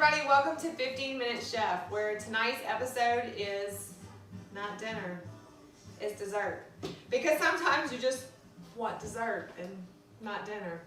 everybody, welcome to 15 Minute Chef, where tonight's episode is not dinner, it's dessert. Because sometimes you just want dessert and not dinner.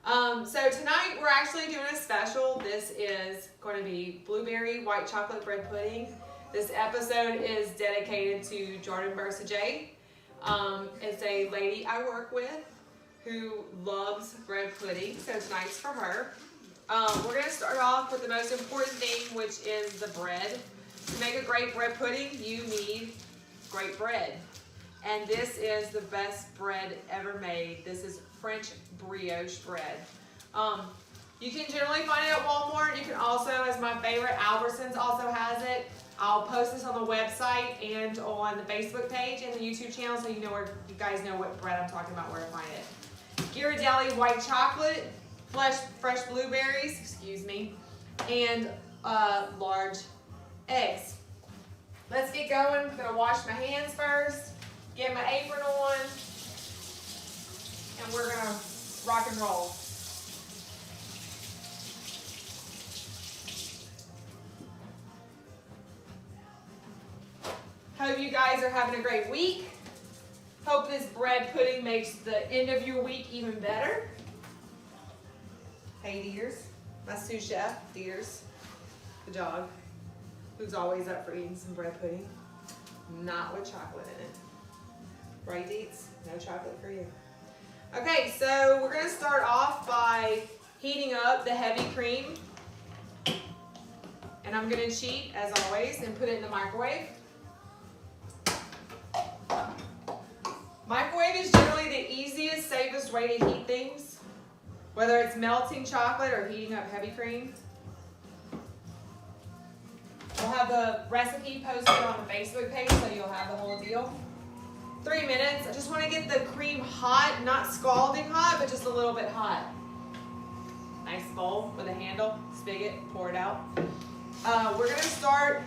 So tonight we're actually doing a special. This is going to be blueberry white chocolate bread pudding. This episode is dedicated to Jordan Bursajay. It's a lady I work with who loves bread pudding, so tonight's for her. We're going to start off with the most important thing, which is the bread. To make a great bread pudding, you need great bread. And this is the best bread ever made. This is French brioche bread. You can generally find it at Walmart. You can also, as my favorite, Albertsons also has it. I'll post this on the website and on the Facebook page and the YouTube channel, so you guys know what bread I'm talking about, where to find it. Ghirardelli white chocolate, fresh blueberries, and large eggs. Let's get going. I'm gonna wash my hands first, get my apron on, and we're gonna rock and roll. Hope you guys are having a great week. Hope this bread pudding makes the end of your week even better. Hey Deers, my sous chef, Deers, the dog, who's always up for eating some bread pudding. Not with chocolate in it. Right, Deets? No chocolate for you. Okay, so we're gonna start off by heating up the heavy cream. And I'm gonna cheat, as always, and put it in the microwave. Microwave is generally the easiest, safest way to heat things, whether it's melting chocolate or heating up heavy cream. We'll have the recipe posted on the Facebook page, so you'll have the whole deal. 3 minutes. I just want to get the cream hot, not scalding hot, but just a little bit hot. Nice bowl with a handle, spigot, pour it out. We're going to start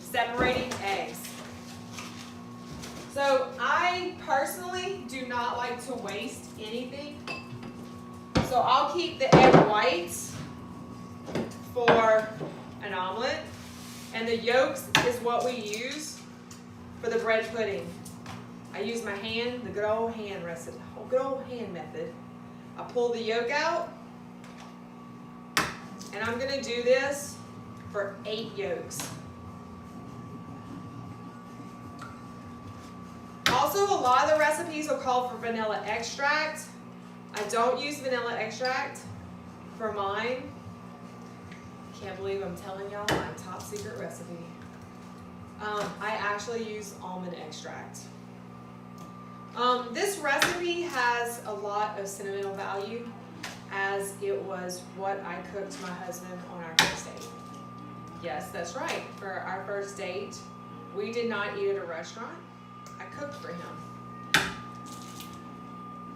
separating eggs. So I personally do not like to waste anything. So I'll keep the egg whites for an omelet, and the yolks is what we use for the bread pudding. I use my hand, the good old hand recipe, good old hand method. I pull the yolk out, and I'm gonna do this for 8 yolks. Also, a lot of the recipes will call for vanilla extract. I don't use vanilla extract for mine. Can't believe I'm telling y'all my top secret recipe. I actually use almond extract. This recipe has a lot of sentimental value, as it was what I cooked my husband on our first date. Yes, that's right. For our first date, we did not eat at a restaurant. I cooked for him.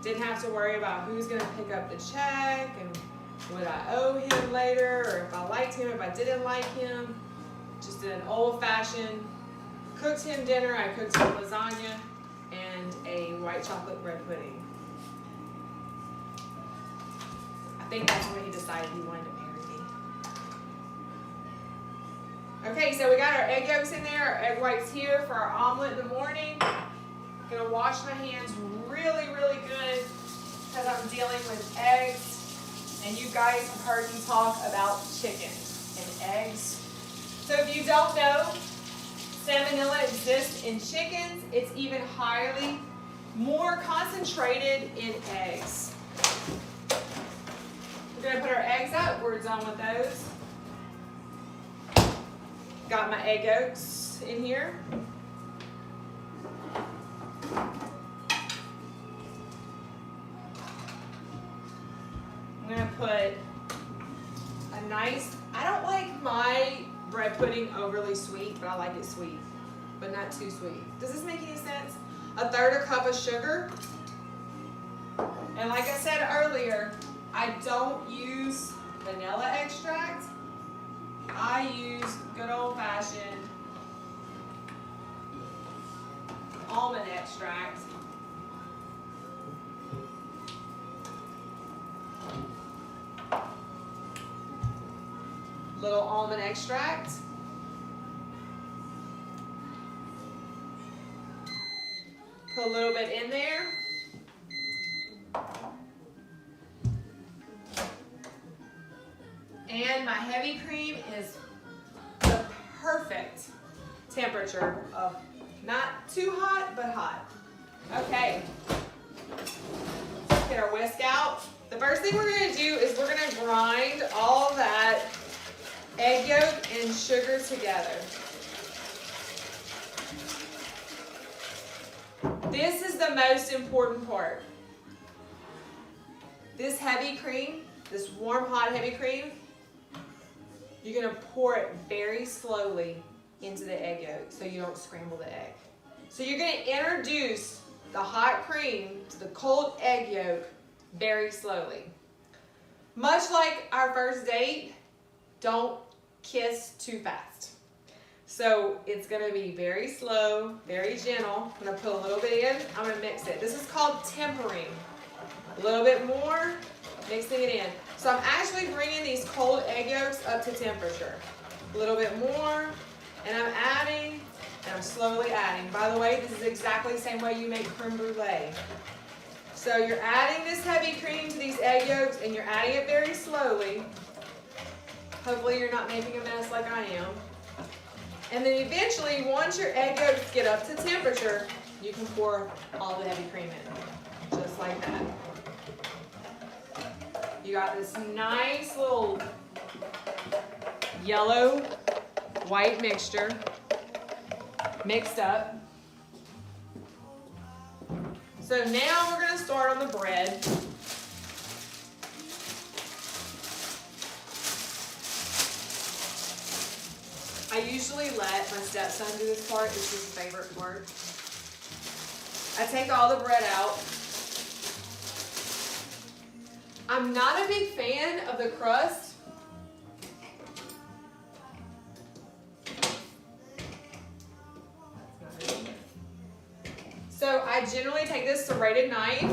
Didn't have to worry about who's going to pick up the check and would I owe him later, or if I liked him, if I didn't like him. Just did an old-fashioned, cooked him dinner. I cooked him lasagna and a white chocolate bread pudding. I think that's when he decided he wanted to marry me. Okay, so we got our egg yolks in there, our egg whites here for our omelet in the morning. I'm gonna wash my hands really, really good because I'm dealing with eggs. And you guys have heard me talk about chicken and eggs. So if you don't know, salmonella exists in chickens. It's even more concentrated in eggs. We're gonna put our eggs up. We're done with those. Got my egg yolks in here. I'm gonna put a nice, I don't like my bread pudding overly sweet, but I like it sweet, but not too sweet. Does this make any sense? 1/3 cup of sugar. And like I said earlier, I don't use vanilla extract. I use good old-fashioned almond extract. Little almond extract. Put a little bit in there. And my heavy cream is the perfect temperature of not too hot, but hot. Okay. Get our whisk out. The first thing we're going to do is we're going to grind all that egg yolk and sugar together. This is the most important part. This heavy cream, this warm, hot, heavy cream, you're going to pour it very slowly into the egg yolk so you don't scramble the egg. So you're going to introduce the hot cream to the cold egg yolk very slowly. Much like our first date, don't kiss too fast. So it's going to be very slow, very gentle. I'm going to put a little bit in. I'm going to mix it. This is called tempering. A little bit more, mixing it in. So I'm actually bringing these cold egg yolks up to temperature. A little bit more, and I'm adding, and I'm slowly adding. By the way, this is exactly the same way you make creme brulee. So you're adding this heavy cream to these egg yolks, and you're adding it very slowly. Hopefully you're not making a mess like I am. And then eventually, once your egg yolks get up to temperature, you can pour all the heavy cream in, just like that. You got this nice little yellow white mixture mixed up. So now we're going to start on the bread. I usually let my stepson do this part. It's his favorite part. I take all the bread out. I'm not a big fan of the crust. So I generally take this serrated knife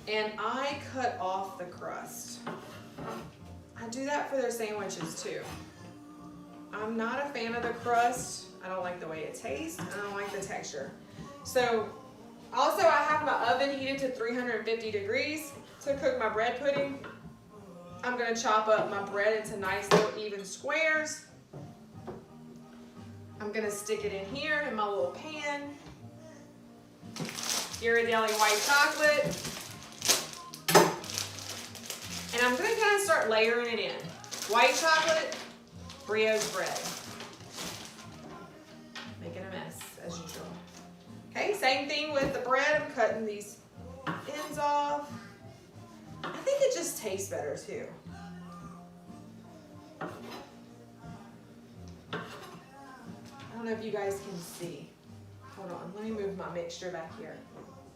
and I cut off the crust. I do that for their sandwiches too. I'm not a fan of the crust. I don't like the way it tastes. I don't like the texture. So also I have my oven heated to 350 degrees to cook my bread pudding. I'm going to chop up my bread into nice little even squares. I'm going to stick it in here in my little pan. Ghirardelli white chocolate. And I'm going to kind of start layering it in. White chocolate, brioche bread. Making a mess as usual. Okay, same thing with the bread. I'm cutting these ends off. I think it just tastes better too. I don't know if you guys can see. Hold on, let me move my mixture back here.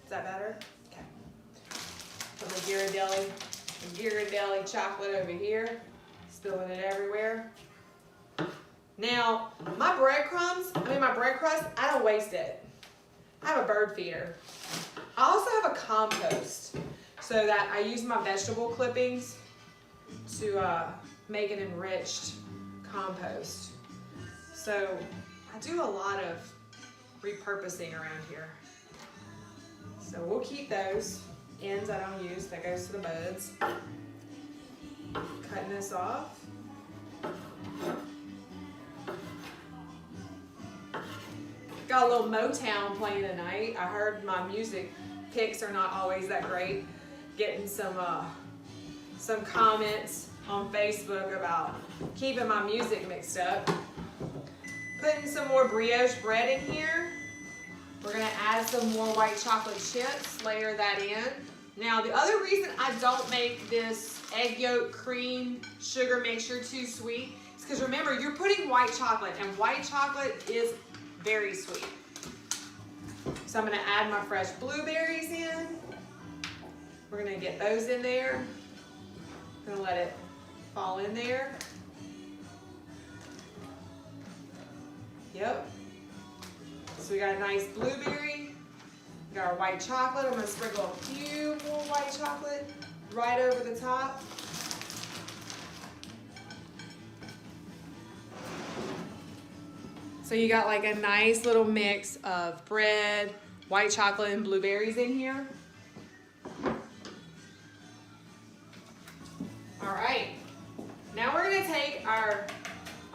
Is that better? Okay. Put my Ghirardelli chocolate over here. Spilling it everywhere. Now, my bread crust, I don't waste it. I have a bird feeder. I also have a compost so that I use my vegetable clippings to make an enriched compost. So I do a lot of repurposing around here. So we'll keep those ends I don't use. That goes to the buds. Cutting this off. Got a little Motown playing tonight. I heard my music picks are not always that great. Getting some comments on Facebook about keeping my music mixed up. Putting some more brioche bread in here. We're gonna add some more white chocolate chips, layer that in. Now the other reason I don't make this egg yolk cream sugar mixture too sweet is because remember, you're putting white chocolate, and white chocolate is very sweet. So I'm gonna add my fresh blueberries in. We're gonna get those in there. I'm gonna let it fall in there. Yep. So we got a nice blueberry. We got our white chocolate. I'm gonna sprinkle a few more white chocolate right over the top. So you got like a nice little mix of bread, white chocolate, and blueberries in here. All right, now we're gonna take our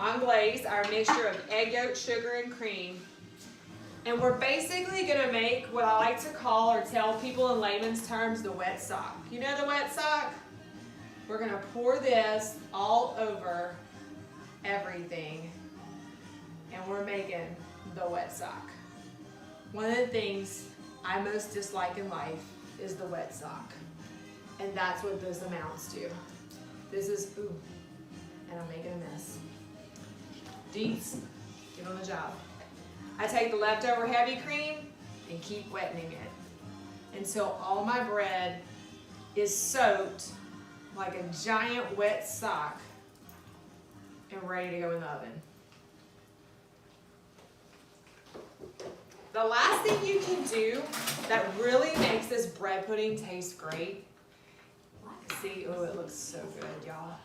anglaise, our mixture of egg yolk, sugar, and cream, and we're basically gonna make what I like to call or tell people in layman's terms the wet sock. You know the wet sock? We're gonna pour this all over everything, and we're making the wet sock. One of the things I most dislike in life is the wet sock, and that's what this amounts to. This is, ooh, and I'm making a mess. Deets, get on the job. I take the leftover heavy cream and keep wetting it until all my bread is soaked like a giant wet sock and ready to go in the oven. The last thing you can do that really makes this bread pudding taste great, see, oh, it looks so good, y'all.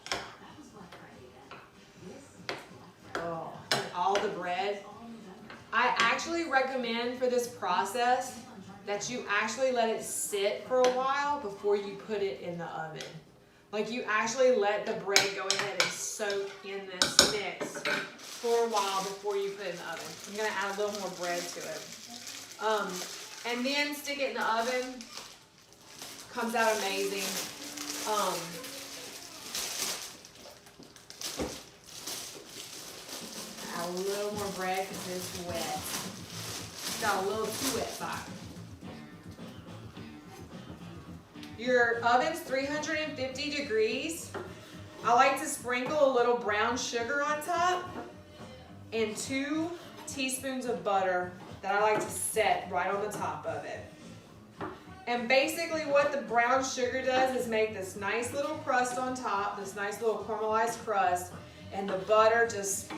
Oh, and all the bread. I actually recommend for this process that you actually let it sit for a while before you put it in the oven. Like you actually let the bread go ahead and soak in this mix for a while before you put it in the oven. I'm gonna add a little more bread to it. And then stick it in the oven. Comes out amazing. Add a little more bread because it's wet. It's got a little too wet spot. Your oven's 350 degrees. I like to sprinkle a little brown sugar on top and 2 teaspoons of butter that I like to set right on the top of it. And basically what the brown sugar does is make this nice little crust on top, this nice little caramelized crust, and the butter just,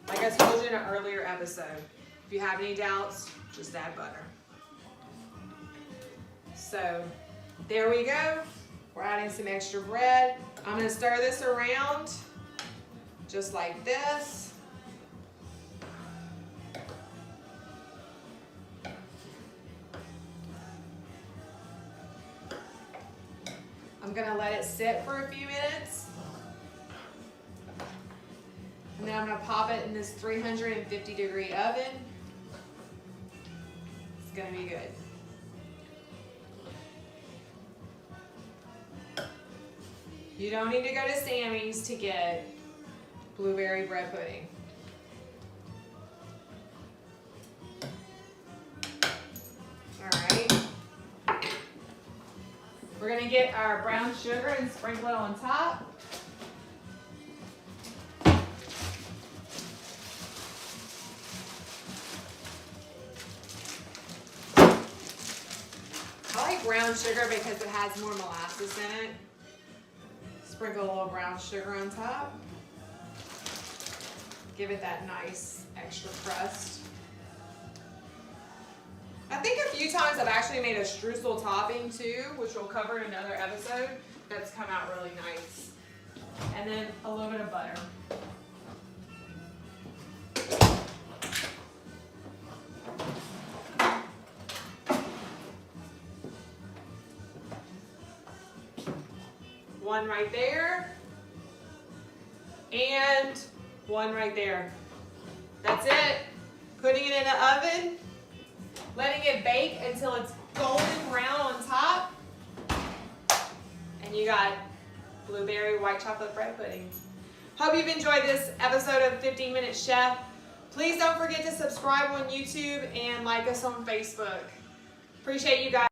like I told you in an earlier episode, if you have any doubts, just add butter. So there we go. We're adding some extra bread. I'm going to stir this around just like this. I'm going to let it sit for a few minutes. And then I'm going to pop it in this 350 degree oven. It's going to be good. You don't need to go to Sammy's to get blueberry bread pudding. All right. We're going to get our brown sugar and sprinkle it on top. I like brown sugar because it has more molasses in it. Sprinkle a little brown sugar on top. Give it that nice extra crust. I think a few times I've actually made a streusel topping too, which we'll cover in another episode. That's come out really nice. And then a little bit of butter. One right there, and one right there. That's it. Putting it in the oven, letting it bake until it's golden brown on top, and you got blueberry white chocolate bread pudding. Hope you've enjoyed this episode of 15 Minute Chef. Please don't forget to subscribe on YouTube and like us on Facebook. Appreciate you guys.